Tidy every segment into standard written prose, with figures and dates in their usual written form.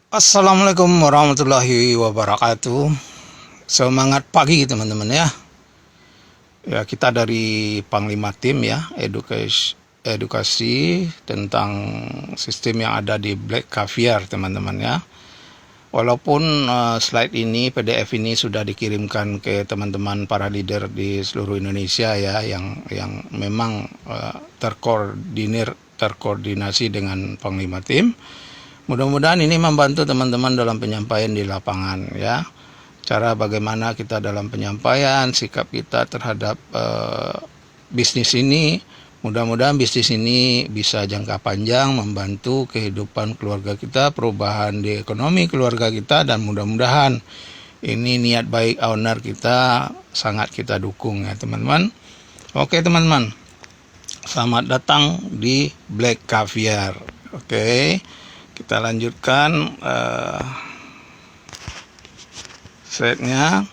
Assalamualaikum warahmatullahi wabarakatuh. Semangat pagi teman-teman ya. Ya, kita dari Panglima Tim ya, edukasi tentang sistem yang ada di Black Caviar teman-teman ya. Walaupun slide ini, PDF ini sudah dikirimkan ke teman-teman para leader di seluruh Indonesia ya, yang memang terkoordinasi dengan Panglima Tim. Mudah-mudahan ini membantu teman-teman dalam penyampaian di lapangan ya. Cara bagaimana kita dalam penyampaian, sikap kita terhadap bisnis ini. Mudah-mudahan bisnis ini bisa jangka panjang, membantu kehidupan keluarga kita, perubahan di ekonomi keluarga kita, dan mudah-mudahan ini niat baik owner kita sangat kita dukung ya teman-teman. Oke teman-teman, selamat datang di Black Caviar. Oke, kita lanjutkan slide-nya.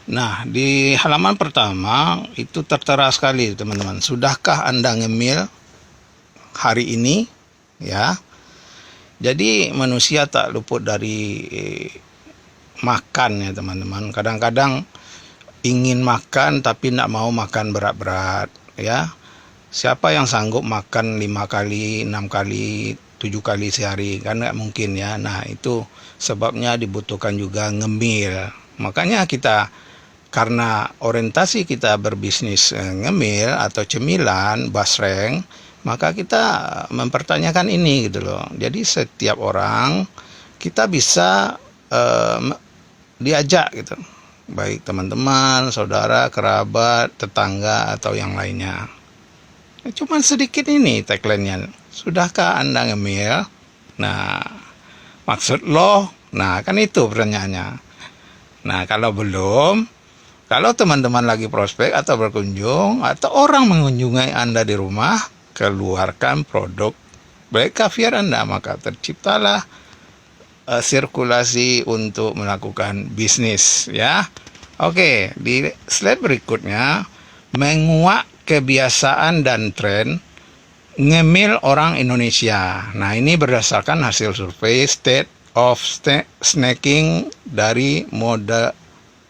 Nah, di halaman pertama itu tertera sekali teman-teman. Sudahkah Anda ngemil hari ini? Ya. Jadi manusia tak luput dari makan ya teman-teman. Kadang-kadang ingin makan tapi tidak mau makan berat-berat ya. Siapa yang sanggup makan 5 kali, 6 kali, 7 kali sehari? Kan nggak mungkin ya. Nah, itu sebabnya dibutuhkan juga ngemil. Makanya kita, karena orientasi kita berbisnis ngemil atau cemilan, basreng, maka kita mempertanyakan ini gitu loh. Jadi setiap orang kita bisa diajak gitu. Baik teman-teman, saudara, kerabat, tetangga, atau yang lainnya. Cuman sedikit ini tagline-nya. Sudahkah Anda ngemil? Nah, maksud lo? Nah, kan itu pertanyaannya. Nah, kalau belum, kalau teman-teman lagi prospek atau berkunjung, atau orang mengunjungi Anda di rumah, keluarkan produk Black Caviar Anda, maka terciptalah sirkulasi untuk melakukan bisnis ya. Oke, di slide berikutnya, menguak kebiasaan dan tren ngemil orang Indonesia. Nah, ini berdasarkan hasil survei State of Snacking dari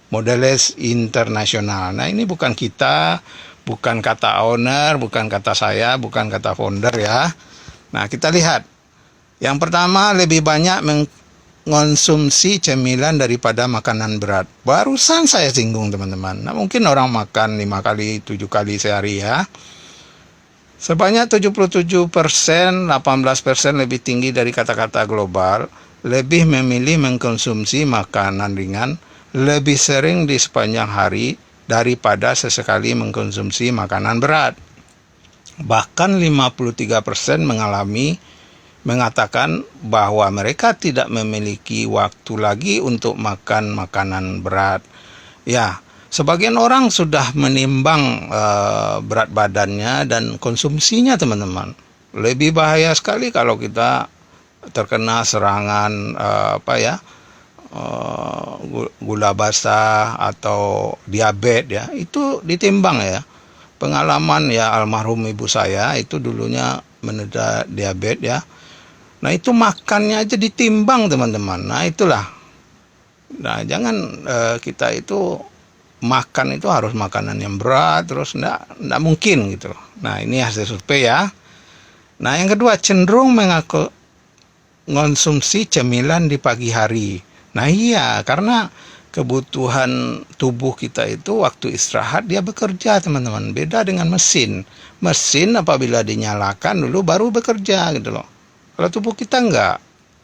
Modeles Internasional. Nah, ini bukan kita, bukan kata owner, bukan kata saya, bukan kata founder ya. Nah, kita lihat. Yang pertama, lebih banyak mengonsumsi cemilan daripada makanan berat. Barusan saya singgung teman-teman. Nah, mungkin orang makan 5 kali, 7 kali sehari ya. Sebanyak 77%, 18% lebih tinggi dari kata-kata global, lebih memilih mengkonsumsi makanan ringan lebih sering di sepanjang hari daripada sesekali mengkonsumsi makanan berat. Bahkan 53% mengatakan bahwa mereka tidak memiliki waktu lagi untuk makan makanan berat. Ya, sebagian orang sudah menimbang berat badannya dan konsumsinya teman-teman. Lebih bahaya sekali kalau kita terkena serangan gula basah atau diabetes ya. Itu ditimbang ya. Pengalaman ya, almarhum ibu saya itu dulunya menderita diabetes ya. Nah, itu makannya aja ditimbang teman-teman. Nah, itulah. Nah, jangan kita itu makan itu harus makanan yang berat terus enggak mungkin gitu. Nah, ini hasil survei ya. Nah, yang kedua, cenderung mengonsumsi cemilan di pagi hari. Nah, iya, karena kebutuhan tubuh kita itu waktu istirahat dia bekerja teman-teman. Beda dengan mesin. Mesin apabila dinyalakan dulu baru bekerja gitu loh. Kalau tubuh kita enggak,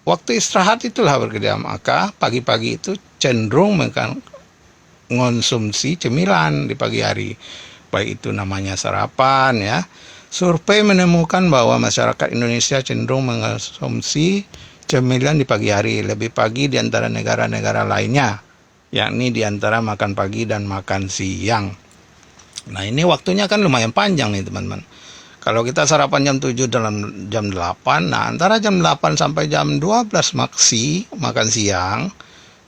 waktu istirahat itulah bekerja. Maka pagi-pagi itu cenderung mengonsumsi cemilan di pagi hari. Baik itu namanya sarapan ya. Survei menemukan bahwa masyarakat Indonesia cenderung mengonsumsi cemilan di pagi hari, lebih pagi di antara negara-negara lainnya, yakni di antara makan pagi dan makan siang. Nah, ini waktunya kan lumayan panjang nih teman-teman. Kalau kita sarapan jam 7 dalam jam 8, nah antara jam 8 sampai jam 12 maksi makan siang,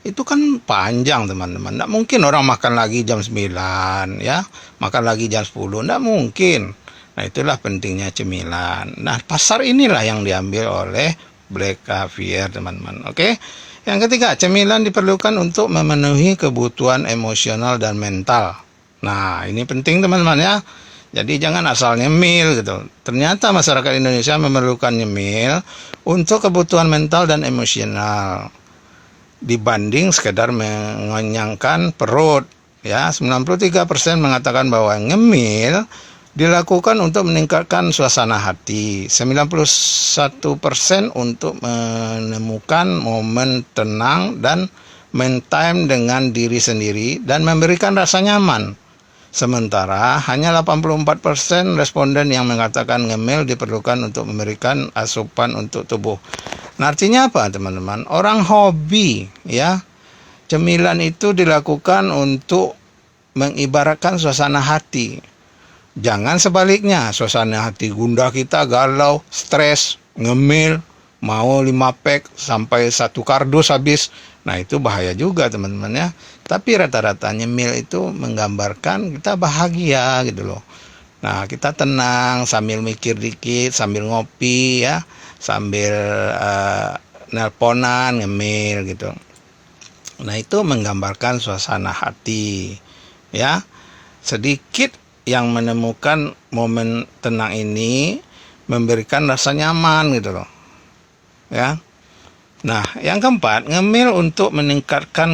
itu kan panjang teman-teman. Nggak mungkin orang makan lagi jam 9 ya, makan lagi jam 10, nggak mungkin. Nah, itulah pentingnya cemilan. Nah, pasar inilah yang diambil oleh black caviar, teman-teman. Oke. Yang ketiga, cemilan diperlukan untuk memenuhi kebutuhan emosional dan mental. Nah, ini penting teman-teman ya. Jadi jangan asal nyemil gitu. Ternyata masyarakat Indonesia memerlukan nyemil untuk kebutuhan mental dan emosional dibanding sekedar mengenyangkan perut. Ya, 93% mengatakan bahwa ngemil dilakukan untuk meningkatkan suasana hati. 91% untuk menemukan momen tenang dan me time dengan diri sendiri dan memberikan rasa nyaman. Sementara hanya 84% responden yang mengatakan ngemil diperlukan untuk memberikan asupan untuk tubuh. Nah, artinya apa, teman-teman? Orang hobi ya, cemilan itu dilakukan untuk mengibaratkan suasana hati. Jangan sebaliknya, suasana hati gundah kita galau, stres, ngemil, mau 5 pack sampai 1 kardus habis. Nah, itu bahaya juga, teman-teman ya. Tapi rata-rata nyemil itu menggambarkan kita bahagia gitu loh. Nah, kita tenang sambil mikir dikit, sambil ngopi ya, sambil nelponan, ngemil gitu. Nah, itu menggambarkan suasana hati ya. Sedikit yang menemukan momen tenang ini memberikan rasa nyaman gitu loh ya. Nah, yang keempat, ngemil untuk meningkatkan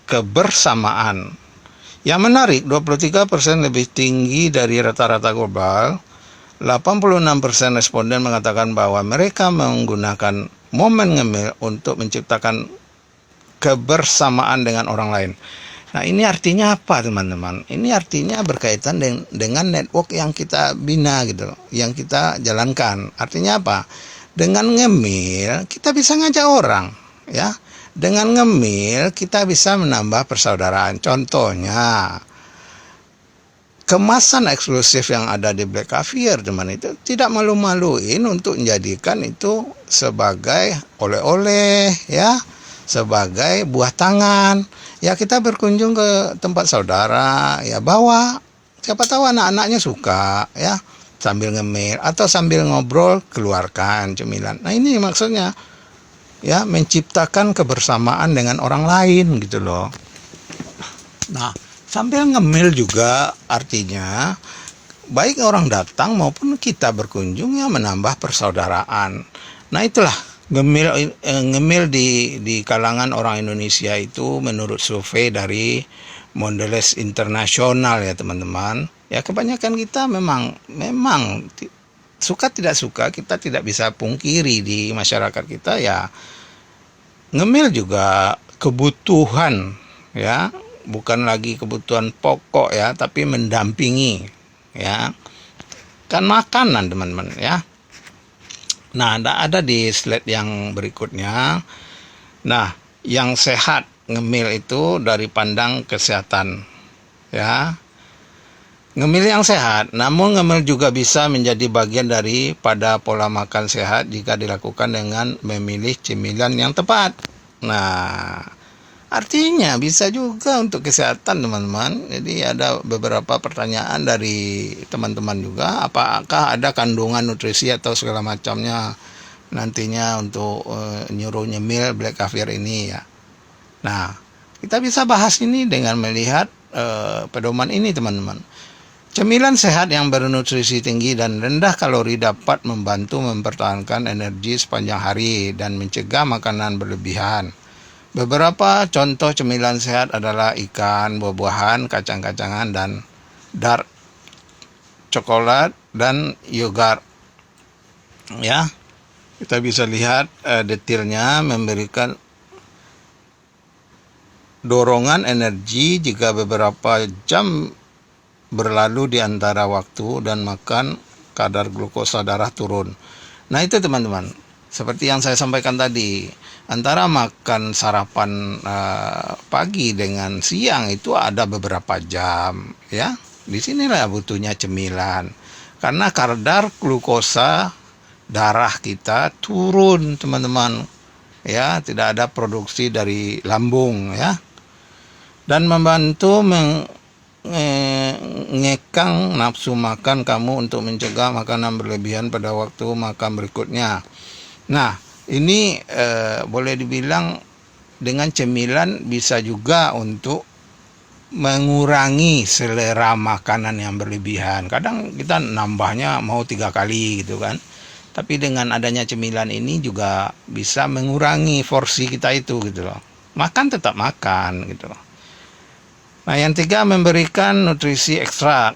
kebersamaan. Yang menarik, 23% lebih tinggi dari rata-rata global. 86% responden mengatakan bahwa mereka menggunakan momen ngemil untuk menciptakan kebersamaan dengan orang lain. Nah, ini artinya apa, teman-teman? Ini artinya berkaitan dengan network yang kita bina gitu loh, yang kita jalankan. Artinya apa? Dengan ngemil kita bisa ngajak orang ya. Dengan ngemil kita bisa menambah persaudaraan. Contohnya, kemasan eksklusif yang ada di Black Caviar, teman, itu tidak malu-maluin untuk menjadikan itu sebagai oleh-oleh ya, sebagai buah tangan. Ya, kita berkunjung ke tempat saudara ya, bawa, siapa tahu anak-anaknya suka ya, sambil ngemil atau sambil ngobrol keluarkan cemilan. Nah, ini maksudnya ya, menciptakan kebersamaan dengan orang lain gitu loh. Nah, sambil ngemil juga artinya baik orang datang maupun kita berkunjung ya, menambah persaudaraan. Nah, itulah ngemil di kalangan orang Indonesia itu menurut survei dari Mondelez Internasional ya, teman-teman. Ya, kebanyakan kita memang suka tidak suka, kita tidak bisa pungkiri di masyarakat kita ya, ngemil juga kebutuhan ya, bukan lagi kebutuhan pokok ya, tapi mendampingi ya, kan makanan, teman-teman ya. Nah, ada di slide yang berikutnya. Nah, yang sehat ngemil itu dari pandang kesehatan ya. Ngemil yang sehat, namun ngemil juga bisa menjadi bagian daripada pola makan sehat jika dilakukan dengan memilih cemilan yang tepat. Nah, artinya bisa juga untuk kesehatan, teman-teman. Jadi ada beberapa pertanyaan dari teman-teman juga, apakah ada kandungan nutrisi atau segala macamnya nantinya untuk nyuruh nyemil Black Caviar ini ya. Nah, kita bisa bahas ini dengan melihat pedoman ini, teman-teman. Cemilan sehat yang bernutrisi tinggi dan rendah kalori dapat membantu mempertahankan energi sepanjang hari dan mencegah makanan berlebihan. Beberapa contoh cemilan sehat adalah ikan, buah-buahan, kacang-kacangan, dan dark coklat dan yogurt. Ya, kita bisa lihat detailnya, memberikan dorongan energi jika beberapa jam berlalu di antara waktu dan makan, kadar glukosa darah turun. Nah, itu, teman-teman, seperti yang saya sampaikan tadi, antara makan sarapan pagi dengan siang itu ada beberapa jam ya. Disinilah butuhnya cemilan, karena kadar glukosa darah kita turun, teman-teman ya, tidak ada produksi dari lambung ya, dan membantu ngekang nafsu makan kamu untuk mencegah makanan berlebihan pada waktu makan berikutnya. Nah, Ini boleh dibilang dengan cemilan bisa juga untuk mengurangi selera makanan yang berlebihan. Kadang kita nambahnya mau 3 kali gitu kan. Tapi dengan adanya cemilan ini juga bisa mengurangi porsi kita itu gitu loh. Makan tetap makan gitu loh. Nah, yang tiga, memberikan nutrisi ekstra.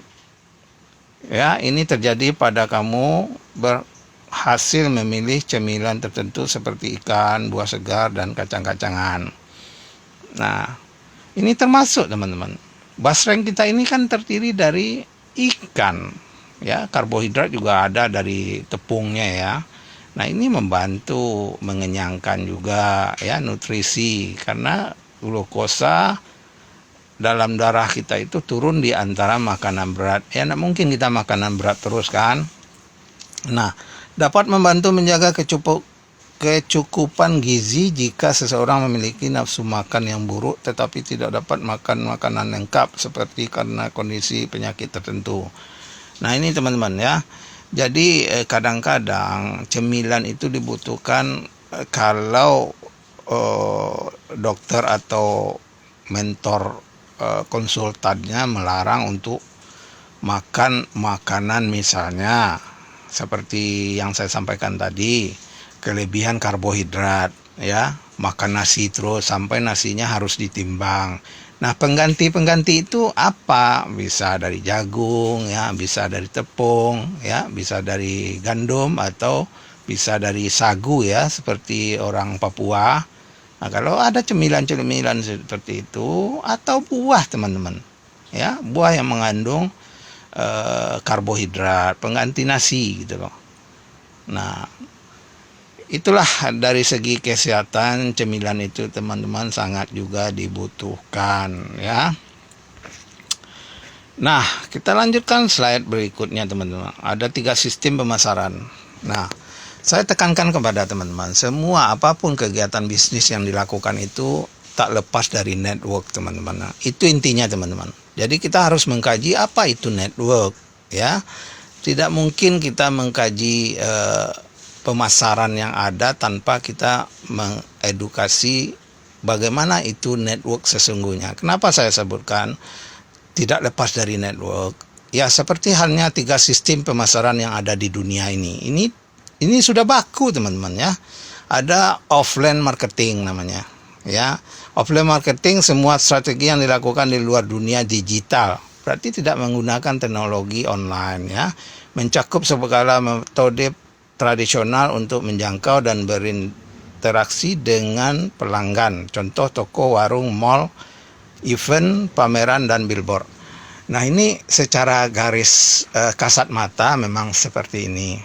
Ya, ini terjadi pada kamu berhasil memilih cemilan tertentu seperti ikan, buah segar, dan kacang-kacangan. Nah, ini termasuk teman-teman. Basreng kita ini kan terdiri dari ikan, ya, karbohidrat juga ada dari tepungnya ya. Nah, ini membantu mengenyangkan juga ya, nutrisi, karena glukosa dalam darah kita itu turun di antara makanan berat. Ya, tidak mungkin kita makanan berat terus kan. Nah, dapat membantu menjaga kecukupan gizi jika seseorang memiliki nafsu makan yang buruk tetapi tidak dapat makan makanan lengkap seperti karena kondisi penyakit tertentu. Nah, ini teman-teman ya. Jadi kadang-kadang cemilan itu dibutuhkan kalau dokter atau mentor konsultannya melarang untuk makan makanan misalnya seperti yang saya sampaikan tadi, kelebihan karbohidrat ya, makan nasi terus sampai nasinya harus ditimbang. Nah, pengganti itu apa? Bisa dari jagung ya, bisa dari tepung ya, bisa dari gandum atau bisa dari sagu ya, seperti orang Papua. Nah, kalau ada cemilan-cemilan seperti itu atau buah teman-teman ya, buah yang mengandung karbohidrat, pengganti nasi gitu loh. Nah, itulah dari segi kesehatan cemilan itu teman-teman sangat juga dibutuhkan ya. Nah, kita lanjutkan slide berikutnya teman-teman. Ada 3 sistem pemasaran. Nah, saya tekankan kepada teman-teman, semua apapun kegiatan bisnis yang dilakukan itu tak lepas dari network teman-teman. Nah, itu intinya teman-teman. Jadi kita harus mengkaji apa itu network ya. Tidak mungkin kita mengkaji pemasaran yang ada tanpa kita mengedukasi bagaimana itu network sesungguhnya. Kenapa saya sebutkan tidak lepas dari network? Ya, seperti halnya 3 sistem pemasaran yang ada di dunia ini. Ini sudah baku teman-teman ya. Ada offline marketing namanya ya. Offline marketing semua strategi yang dilakukan di luar dunia digital. Berarti tidak menggunakan teknologi online ya. Mencakup segala metode tradisional untuk menjangkau dan berinteraksi dengan pelanggan. Contoh toko, warung, mall, event, pameran, dan billboard. Nah, ini secara garis kasat mata memang seperti ini.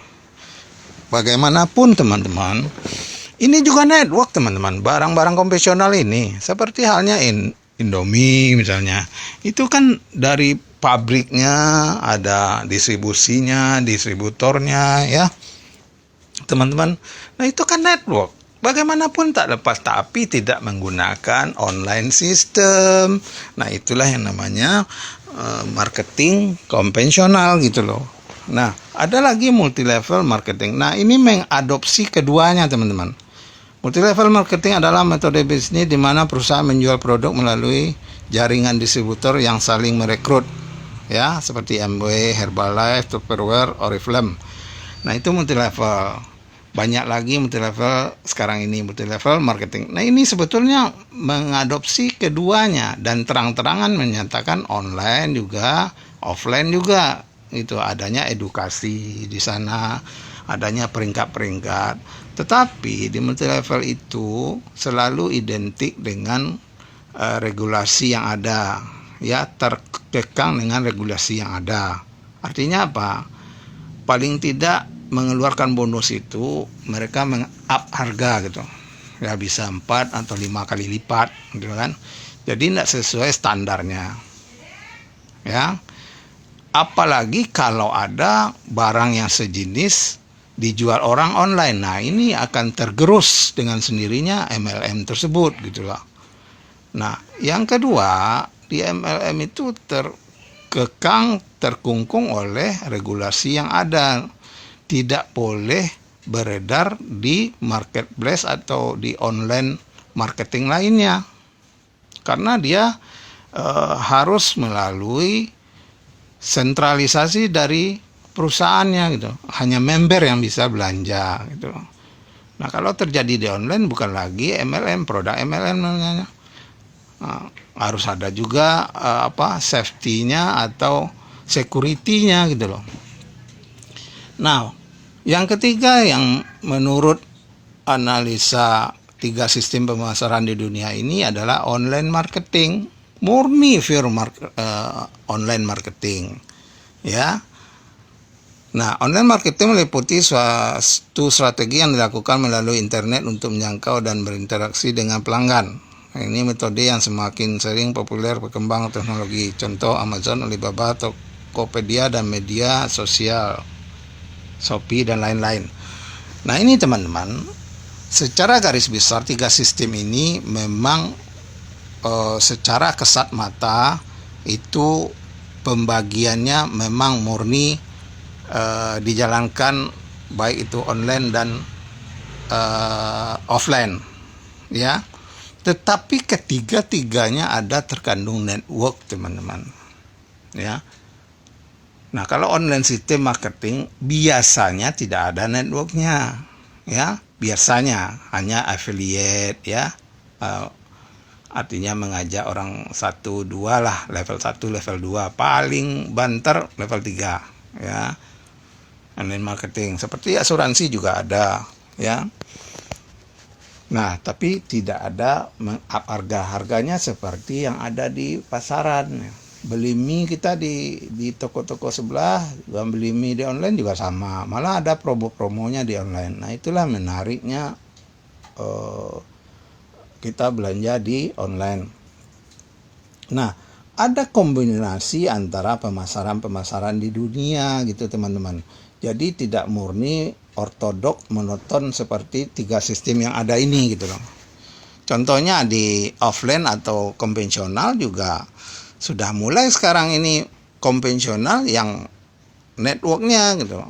Bagaimanapun teman-teman, ini juga network teman-teman. Barang-barang konvensional ini seperti halnya Indomie misalnya, itu kan dari pabriknya ada distribusinya, distributornya ya teman-teman. Nah, itu kan network. Bagaimanapun tak lepas, tapi tidak menggunakan online system. Nah, itulah yang namanya marketing konvensional gitu loh. Nah, ada lagi multi level marketing. Nah, ini mengadopsi keduanya teman-teman. Multi-level marketing adalah metode bisnis di mana perusahaan menjual produk melalui jaringan distributor yang saling merekrut, ya, seperti MW, Herbalife, Tupperware, Oriflame. Nah, itu multi-level. Banyak lagi multi-level sekarang ini, multi-level marketing. Nah, ini sebetulnya mengadopsi keduanya dan terang-terangan menyatakan online juga, offline juga. Itu adanya edukasi di sana, adanya peringkat-peringkat. Tetapi di multi level itu selalu identik dengan regulasi yang ada, ya, terkekang dengan regulasi yang ada. Artinya apa? Paling tidak mengeluarkan bonus itu mereka meng-up harga gitu. Ya, bisa 4 atau 5 kali lipat gitu kan. Jadi tidak sesuai standarnya. Ya. Apalagi kalau ada barang yang sejenis dijual orang online. Nah, ini akan tergerus dengan sendirinya MLM tersebut gitulah. Nah, yang kedua, di MLM itu terkekang, terkungkung oleh regulasi yang ada. Tidak boleh beredar di marketplace atau di online marketing lainnya, karena dia harus melalui sentralisasi dari perusahaannya gitu. Hanya member yang bisa belanja gitu. Nah, kalau terjadi di online bukan lagi MLM, produk MLM namanya. Nah, harus ada juga safety-nya atau security-nya gitu loh. Nah, yang ketiga yang menurut analisa 3 sistem pemasaran di dunia ini adalah online marketing, murni pure online marketing, ya. Nah, online marketing meliputi suatu strategi yang dilakukan melalui internet untuk menjangkau dan berinteraksi dengan pelanggan. Nah, ini metode yang semakin sering populer berkembang teknologi. Contoh Amazon, Alibaba, Tokopedia, dan media sosial, Shopee, dan lain-lain. Nah, ini teman-teman, secara garis besar 3 sistem ini memang secara kasat mata itu pembagiannya memang murni dijalankan baik itu online dan offline, ya. Tetapi ketiga-tiganya ada terkandung network, teman-teman, ya. Nah, kalau online sistem marketing biasanya tidak ada networknya, ya. Biasanya hanya affiliate, ya. Artinya mengajak orang 1, 2 lah, level 1, level 2, paling banter level 3, ya. Online marketing seperti asuransi juga ada, ya. Nah, tapi tidak ada harganya seperti yang ada di pasaran. Beli mie kita di toko-toko sebelah, beli mie di online juga sama. Malah ada promo-promonya di online. Nah, itulah menariknya kita belanja di online. Nah, ada kombinasi antara pemasaran-pemasaran di dunia gitu, teman-teman. Jadi tidak murni ortodok monoton seperti 3 sistem yang ada ini gitu loh. Contohnya di offline atau konvensional juga sudah mulai sekarang ini konvensional yang networknya gitu.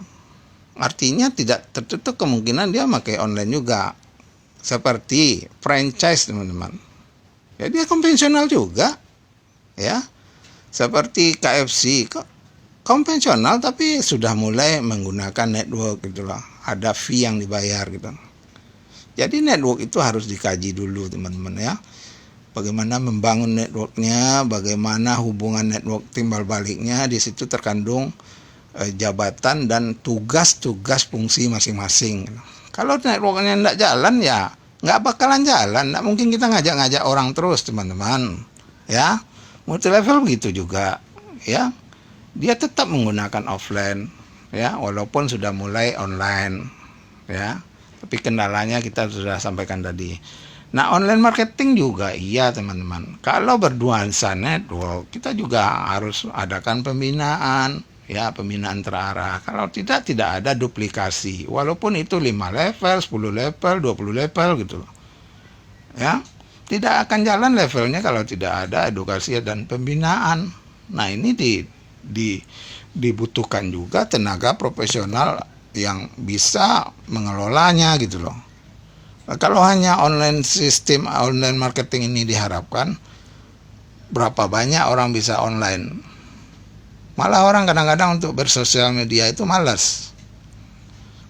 Artinya tidak tertutup kemungkinan dia pakai online juga. Seperti franchise, teman-teman. Ya, dia konvensional juga, ya. Seperti KFC, konvensional tapi sudah mulai menggunakan network gitulah. Ada fee yang dibayar gitu. Jadi network itu harus dikaji dulu, teman-teman, ya. Bagaimana membangun networknya, bagaimana hubungan network timbal baliknya, di situ terkandung jabatan dan tugas-tugas fungsi masing-masing. Kalau networknya tidak jalan, ya nggak bakalan jalan. Nggak mungkin kita ngajak-ngajak orang terus, teman-teman, ya. Multi level begitu juga, ya. Dia tetap menggunakan offline, ya, walaupun sudah mulai online, ya. Tapi kendalanya kita sudah sampaikan tadi. Nah, online marketing juga iya, teman-teman. Kalau bernuansa network, kita juga harus adakan pembinaan, ya, pembinaan terarah. Kalau tidak ada duplikasi. Walaupun itu 5 level, 10 level, 20 level gitu loh. Ya, tidak akan jalan levelnya kalau tidak ada edukasi dan pembinaan. Nah, ini dibutuhkan juga tenaga profesional yang bisa mengelolanya gitu loh. Kalau hanya sistem online marketing ini diharapkan, berapa banyak orang bisa online? Malah orang kadang-kadang untuk bersosial media itu malas.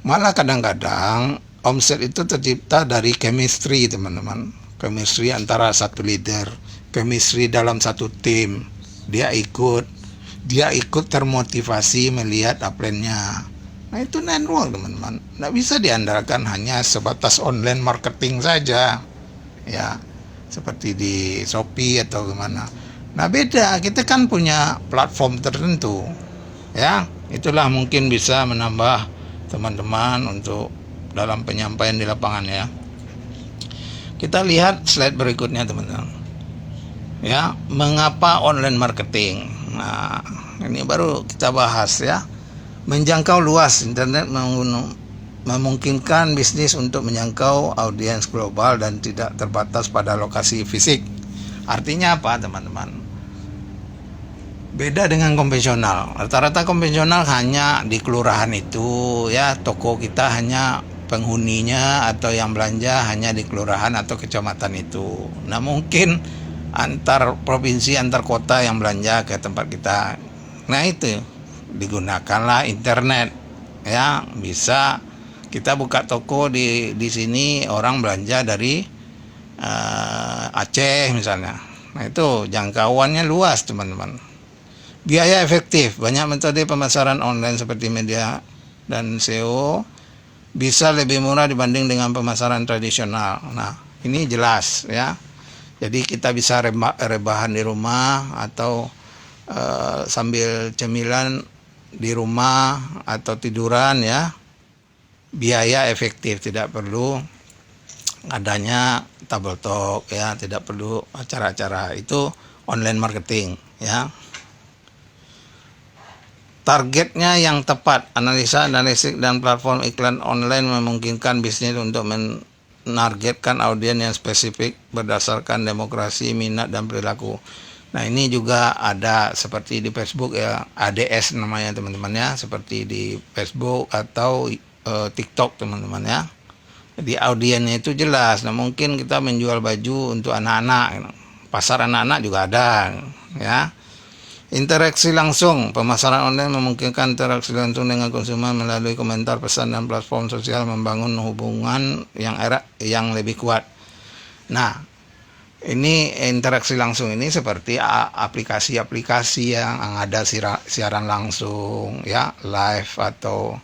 Malah kadang-kadang omset itu tercipta dari chemistry, teman-teman. Chemistry antara satu leader, chemistry dalam satu tim. Dia ikut termotivasi melihat upline-nya. Nah, itu network, teman-teman. Nggak bisa diandalkan hanya sebatas online marketing saja, ya, seperti di Shopee atau gimana. Nah, beda. Kita kan punya platform tertentu, ya. Itulah mungkin bisa menambah teman-teman untuk dalam penyampaian di lapangan, ya. Kita lihat slide berikutnya, teman-teman. Ya, mengapa online marketing? Nah, ini baru kita bahas, ya. Menjangkau luas, internet memungkinkan bisnis untuk menjangkau audiens global dan tidak terbatas pada lokasi fisik. Artinya apa, teman-teman? Beda dengan konvensional. Rata-rata konvensional hanya di kelurahan itu, ya, toko kita hanya penghuninya atau yang belanja hanya di kelurahan atau kecamatan itu. Nah, mungkin antar provinsi, antar kota yang belanja ke tempat kita. Nah, itu digunakanlah internet, ya. Bisa kita buka toko di sini, orang belanja dari Aceh misalnya. Nah, itu jangkauannya luas, teman-teman. Biaya efektif, banyak metode pemasaran online seperti media dan SEO bisa lebih murah dibanding dengan pemasaran tradisional. Nah, ini jelas, ya. Jadi kita bisa rebahan di rumah atau sambil cemilan di rumah atau tiduran, ya. Biaya efektif, tidak perlu adanya tabel talk, ya, tidak perlu acara-acara. Itu online marketing, ya. Targetnya yang tepat, analisa analitik dan platform iklan online memungkinkan bisnis untuk menargetkan audiens yang spesifik berdasarkan demografi, minat, dan perilaku. Nah, ini juga ada seperti di Facebook, ya, ADS namanya, teman-teman, ya, seperti di Facebook atau TikTok, teman-teman, ya. Jadi audiensnya itu jelas. Nah, mungkin kita menjual baju untuk anak-anak, pasar anak-anak juga ada, ya. Interaksi langsung, pemasaran online memungkinkan interaksi langsung dengan konsumen melalui komentar, pesan, dan platform sosial, membangun hubungan yang erat, yang lebih kuat. Nah, ini interaksi langsung ini seperti aplikasi-aplikasi yang ada siaran langsung, ya, live atau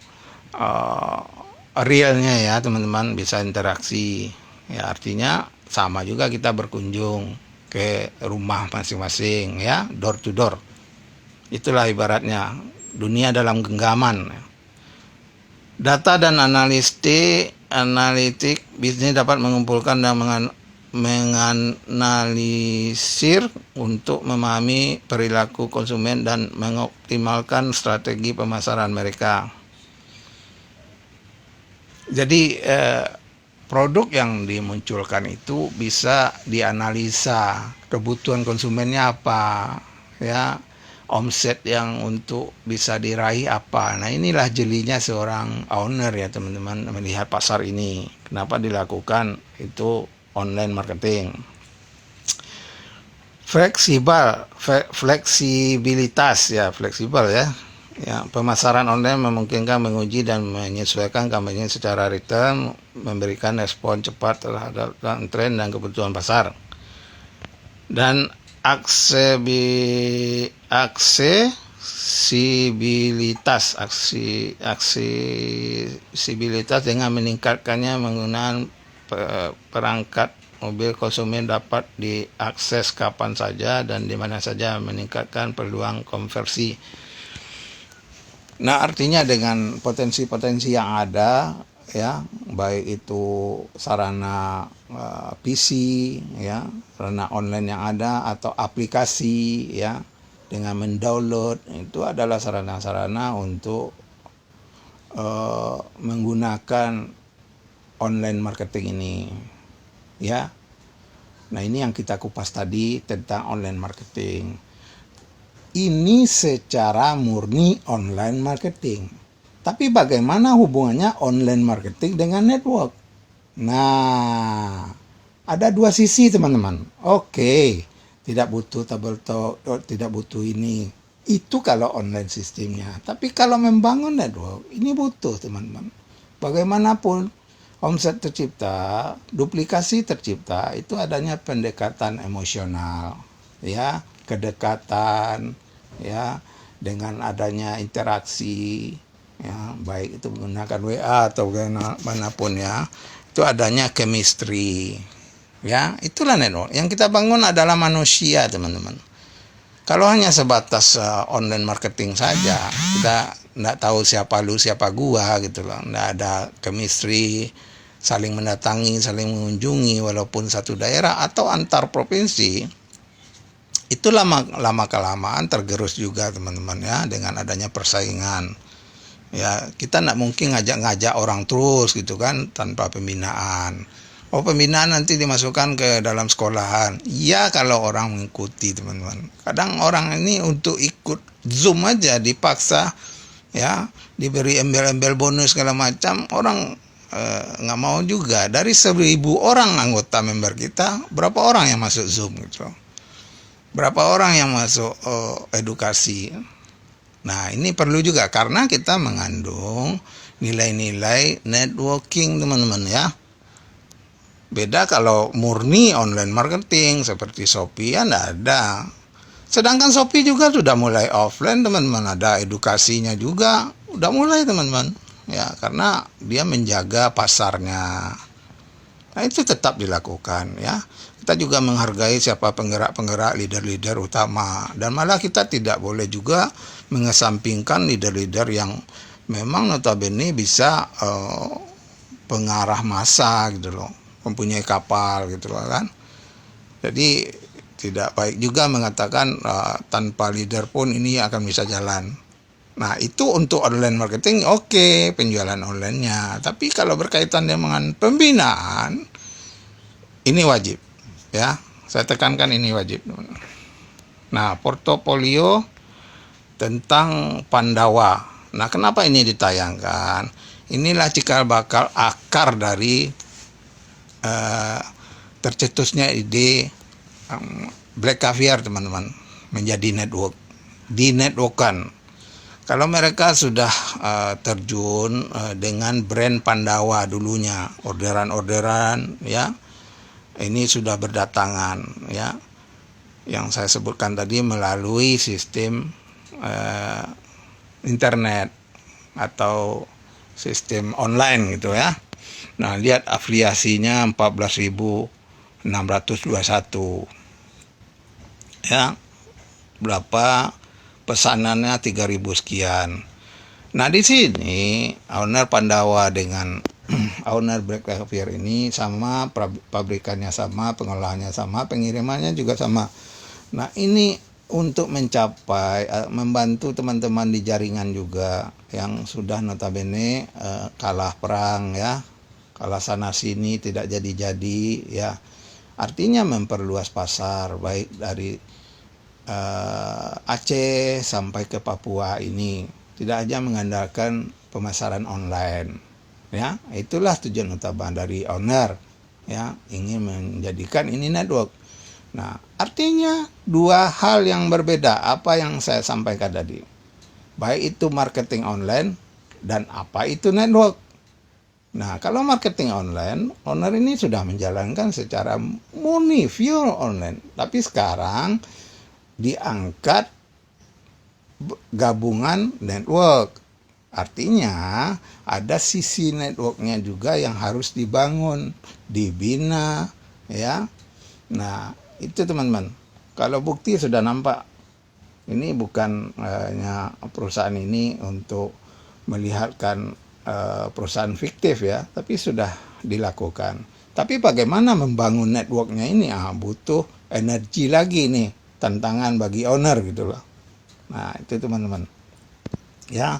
realnya, ya, teman-teman, bisa interaksi. Ya, artinya sama juga kita berkunjung ke rumah masing-masing, ya, door to door. Itulah ibaratnya dunia dalam genggaman. Data dan analitik bisnis dapat mengumpulkan dan menganalisir untuk memahami perilaku konsumen dan mengoptimalkan strategi pemasaran mereka. Jadi produk yang dimunculkan itu bisa dianalisa kebutuhan konsumennya apa, ya, omset yang untuk bisa diraih apa. Nah, inilah jelinya seorang owner, ya, teman-teman, melihat pasar ini. Kenapa dilakukan itu online marketing? Fleksibilitas, ya, fleksibel, ya. Ya, pemasaran online memungkinkan menguji dan menyesuaikan kampanye secara real, memberikan respon cepat terhadap tren dan kebutuhan pasar. Dan aksesibilitas dengan meningkatkannya menggunakan perangkat mobil, konsumen dapat diakses kapan saja dan di mana saja, meningkatkan peluang konversi. Nah, artinya dengan potensi-potensi yang ada, ya, baik itu sarana PC, ya, sarana online yang ada atau aplikasi, ya, dengan mendownload, itu adalah sarana-sarana untuk menggunakan online marketing ini, ya. Nah, ini yang kita kupas tadi tentang online marketing. Ini secara murni online marketing. Tapi bagaimana hubungannya online marketing dengan network? Nah, ada dua sisi, teman-teman. Oke, tidak butuh tabel talk, tidak butuh ini. Itu kalau online sistemnya. Tapi kalau membangun network, ini butuh, teman-teman. Bagaimanapun omset tercipta, duplikasi tercipta, itu adanya pendekatan emosional, ya, kedekatan, ya, dengan adanya interaksi, ya, baik itu menggunakan WA atau manapun, ya, itu adanya chemistry, ya. Itulah network yang kita bangun adalah manusia, teman-teman. Kalau hanya sebatas online marketing saja, kita nggak tahu siapa lu siapa gua gitu loh, nggak ada chemistry, saling mendatangi, saling mengunjungi walaupun satu daerah atau antar provinsi, itu lama kelamaan tergerus juga, teman-teman, ya, dengan adanya persaingan. Ya, kita nggak mungkin ngajak orang terus gitu kan tanpa pembinaan. Oh, pembinaan nanti dimasukkan ke dalam sekolahan. Ya, kalau orang mengikuti, teman-teman. Kadang orang ini untuk ikut Zoom aja dipaksa, ya, diberi embel-embel bonus segala macam, orang nggak mau juga. Dari 1.000 orang anggota member kita, berapa orang yang masuk Zoom gitu, berapa orang yang masuk edukasi. Nah, ini perlu juga karena kita mengandung nilai-nilai networking, teman-teman ya. Beda kalau murni online marketing seperti Shopee, ya enggak ada. Sedangkan Shopee juga sudah mulai offline, teman-teman. Ada edukasinya juga, udah mulai, teman-teman. Ya, karena dia menjaga pasarnya. Nah, itu tetap dilakukan ya. Kita juga menghargai siapa penggerak-penggerak, leader-leader utama. Dan malah kita tidak boleh juga mengesampingkan leader-leader yang memang notabene bisa pengarah massa gitu loh, mempunyai kapal gitu loh kan. Jadi tidak baik juga mengatakan tanpa leader pun ini akan bisa jalan. Nah, itu untuk online marketing oke, penjualan online-nya. Tapi kalau berkaitan dengan pembinaan, ini wajib ya. Saya tekankan ini wajib. Nah, portofolio tentang Pandawa. Nah, kenapa ini ditayangkan? Inilah cikal bakal akar dari tercetusnya ide Black Caviar, teman-teman, menjadi network, di networkan. Kalau mereka sudah terjun dengan brand Pandawa dulunya, orderan-orderan ya, ini sudah berdatangan ya, yang saya sebutkan tadi melalui sistem internet atau sistem online gitu ya. Nah, lihat afiliasinya 14.621 ya, berapa pesanannya 3.000 sekian. Nah, di sini owner Pandawa dengan owner Black Caviar ini sama, pabrikannya sama, pengolahannya sama, pengirimannya juga sama. Nah, ini untuk mencapai membantu teman-teman di jaringan juga yang sudah notabene kalah perang ya, kalah sana sini, tidak jadi-jadi ya. Artinya memperluas pasar baik dari Aceh sampai ke Papua ini, tidak hanya mengandalkan pemasaran online ya. Itulah tujuan utama dari owner ya, ingin menjadikan ini network. Nah, artinya dua hal yang berbeda apa yang saya sampaikan tadi, baik itu marketing online dan apa itu network. Nah, kalau marketing online, owner ini sudah menjalankan secara murni pure online, tapi sekarang diangkat gabungan network. Artinya ada sisi networknya juga yang harus dibangun, dibina ya. Nah, itu teman-teman, kalau bukti sudah nampak, ini bukan hanya perusahaan ini untuk melihatkan perusahaan fiktif ya, tapi sudah dilakukan. Tapi bagaimana membangun networknya ini butuh energi lagi nih, tantangan bagi owner gitu loh. Nah, itu teman-teman ya.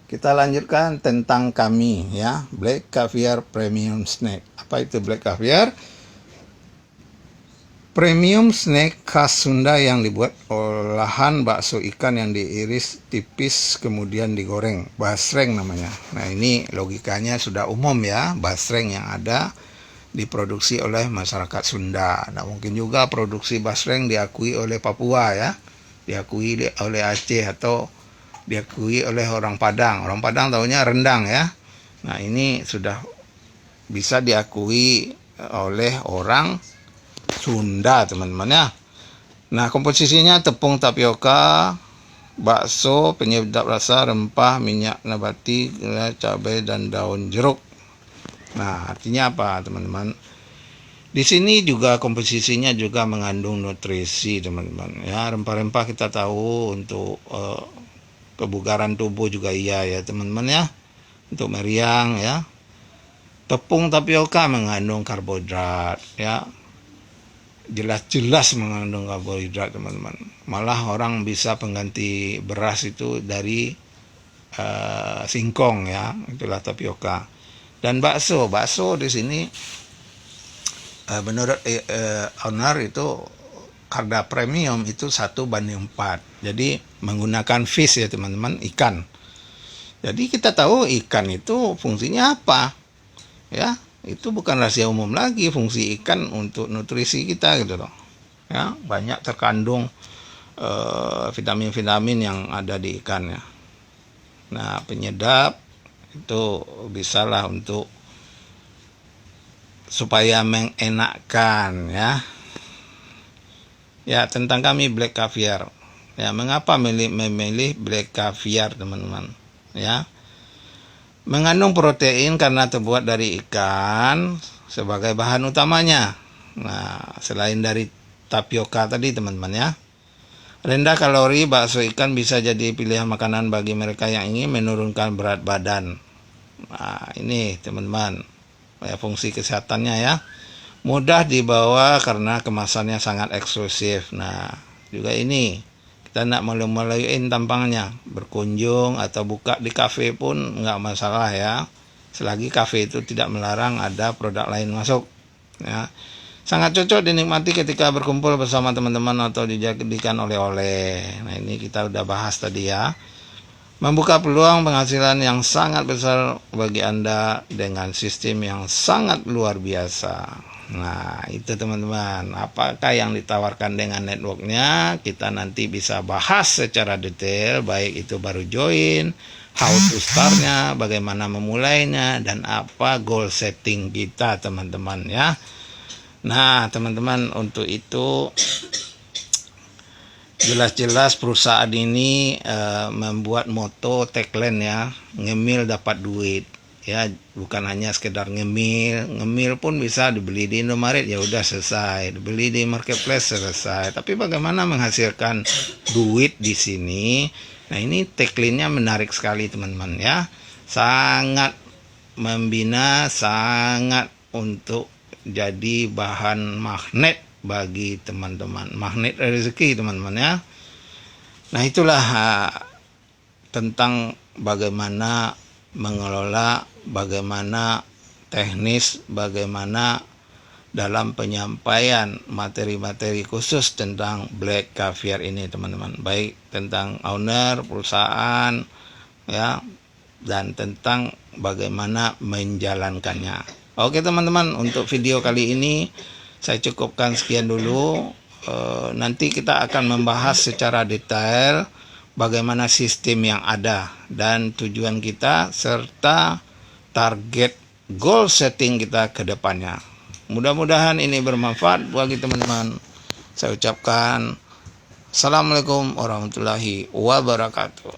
Kita lanjutkan tentang kami ya, Black Caviar Premium Snack. Apa itu Black Caviar? Premium snack khas Sunda yang dibuat olahan bakso ikan yang diiris tipis kemudian digoreng. Basreng namanya. Nah, ini logikanya sudah umum ya. Basreng yang ada diproduksi oleh masyarakat Sunda. Nah, mungkin juga produksi basreng diakui oleh Papua ya. Diakui oleh Aceh atau diakui oleh orang Padang. Orang Padang taunya rendang ya. Nah, ini sudah bisa diakui oleh orang Sunda, teman-teman ya. Nah, komposisinya tepung tapioka, bakso, penyedap rasa, rempah, minyak nabati, cabai dan daun jeruk. Nah, artinya apa, teman-teman? Di sini juga komposisinya juga mengandung nutrisi, teman-teman. Ya, rempah-rempah kita tahu untuk kebugaran tubuh juga iya ya, teman-teman ya. Untuk meriang ya. Tepung tapioka mengandung karbohidrat ya. Jelas-jelas mengandung karbohidrat, teman-teman. Malah orang bisa pengganti beras itu dari singkong ya, itulah tapioka. Dan bakso di sini menurut owner itu harga premium itu 1:4. Jadi menggunakan fish ya, teman-teman, ikan. Jadi kita tahu ikan itu fungsinya apa? ya. Itu bukan rahasia umum lagi, fungsi ikan untuk nutrisi kita gitu loh. Ya, banyak terkandung vitamin-vitamin yang ada di ikan ya. Nah, penyedap itu bisalah untuk supaya mengenakkan ya. Ya, tentang kami black caviar. Ya, mengapa memilih black caviar, teman-teman? Ya. Mengandung protein karena terbuat dari ikan sebagai bahan utamanya. Nah, selain dari tapioka tadi, teman-teman ya. Rendah kalori, bakso ikan bisa jadi pilihan makanan bagi mereka yang ingin menurunkan berat badan. Nah, ini teman-teman, ya, fungsi kesehatannya ya. Mudah dibawa karena kemasannya sangat eksklusif. Nah, juga ini kita nak malu-maluin tampangnya, berkunjung atau buka di kafe pun nggak masalah ya, selagi kafe itu tidak melarang ada produk lain masuk ya. Sangat cocok dinikmati ketika berkumpul bersama teman-teman atau dijadikan oleh-oleh. Nah, ini kita udah bahas tadi ya. Membuka peluang penghasilan yang sangat besar bagi Anda dengan sistem yang sangat luar biasa. Nah, itu teman-teman, apakah yang ditawarkan dengan networknya, kita nanti bisa bahas secara detail, baik itu baru join, how to start-nya, bagaimana memulainya, dan apa goal setting kita teman-teman ya. Nah, teman-teman, untuk itu jelas-jelas perusahaan ini membuat moto tagline ya, ngemil dapat duit. Ya, bukan hanya sekedar ngemil pun bisa dibeli di Indomaret, ya udah selesai, dibeli di marketplace selesai. Tapi bagaimana menghasilkan duit di sini? Nah, ini tagline-nya menarik sekali teman-teman ya, sangat membina, sangat untuk jadi bahan magnet bagi teman-teman, magnet rezeki teman-teman ya. Nah, itulah tentang bagaimana mengelola, bagaimana teknis, bagaimana dalam penyampaian materi-materi khusus tentang black caviar ini teman-teman, baik tentang owner perusahaan ya, dan tentang bagaimana menjalankannya. Oke teman-teman, untuk video kali ini saya cukupkan sekian dulu. Nanti kita akan membahas secara detail bagaimana sistem yang ada dan tujuan kita serta target goal setting kita ke depannya. Mudah-mudahan ini bermanfaat bagi teman-teman. Saya ucapkan Assalamualaikum warahmatullahi wabarakatuh.